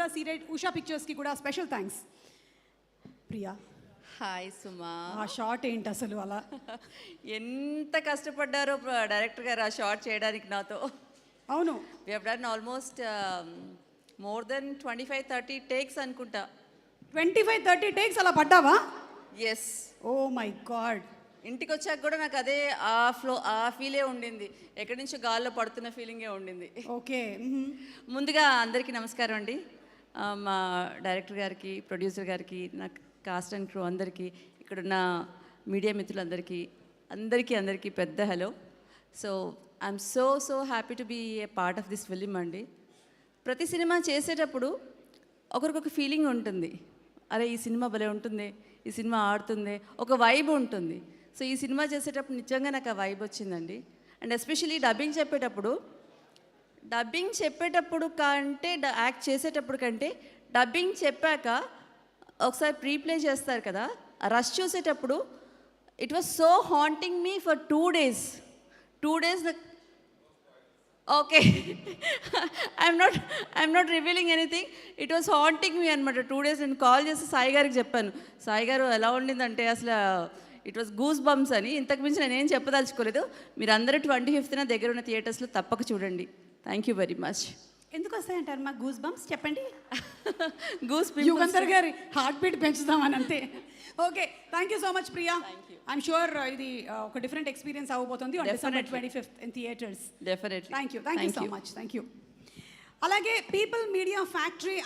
ఆంధ్ర సీరియట్ ఉషా పిక్చర్స్కి కూడా special thanks. Priya, hi సుమా. ఆ short ఏంటి అసలు అలా? ఎంత కష్టపడ్డారో డైరెక్టర్ గారు ఆ షార్ట్ చేయడానికి నాతో. అవును, we have done almost more than 25-30 takes అనుకుంటా. 25-30 టేక్స్ అలా పడ్డావా? ఎస్. Oh my god. ఇంటికి వచ్చాక కూడా నాకు అదే ఆ ఫీలే ఉండింది, ఎక్కడి నుంచో గాల్లో పడుతున్న ఫీలింగే ఉండింది. ఓకే. ముందుగా అందరికీ నమస్కారం అండి. మా డైరెక్టర్ గారికి, ప్రొడ్యూసర్ గారికి, నాకు కాస్ట్ అండ్ క్రూ అందరికీ, ఇక్కడున్న మీడియా మిత్రులందరికీ అందరికీ పెద్ద hello. So I'm so happy to be a part of this film అండి. ప్రతి సినిమా చేసేటప్పుడు ఒకరికొక ఫీలింగ్ ఉంటుంది. అరే ఈ సినిమా భలే ఉంటుంది, ఈ సినిమా ఆడుతుంది, ఒక వైబ్ ఉంటుంది. సో ఈ సినిమా చేసేటప్పుడు నిజంగా నాకు ఆ వైబ్ వచ్చిందండి. అండ్ ఎస్పెషలీ డబ్బింగ్ చెప్పేటప్పుడు కంటే యాక్ట్ చేసేటప్పుడు కంటే డబ్బింగ్ చెప్పాక ఒకసారి ప్రీప్లే చేస్తారు కదా, ఆ రష్ చూసేటప్పుడు it was so haunting me for 2 days. 2 days okay I'm not revealing anything. It was haunting me అనమాట 2 days. నేను కాల్ చేసి సాయి గారికి చెప్పాను, సాయి గారు ఎలా ఉండిందంటే అసలు ఇట్ వాస్ గూస్ బంప్స్ అని. ఇంతకు మించి నేనేం చెప్పదలుచుకోలేదు. మీరు అందరూ 25th దగ్గర ఉన్న థియేటర్స్లో తప్పక చూడండి. Thank you very much. ఎందుకు వస్తాయంటారు మా గూస్ బంప్స్? చెప్పండి. గూస్ యుగంధర్ గారి హార్ట్ బీట్ పెంచుదామని అంతే. Okay, thank you so much Priya. I'm sure ఇది ఒక డిఫరెంట్ ఎక్స్పీరియన్స్ అవ్వబోతుంది on December 25th in theaters. Definitely. Thank you so much. Thank you. అలాగే పీపుల్ మీడియా ఫ్యాక్టరీ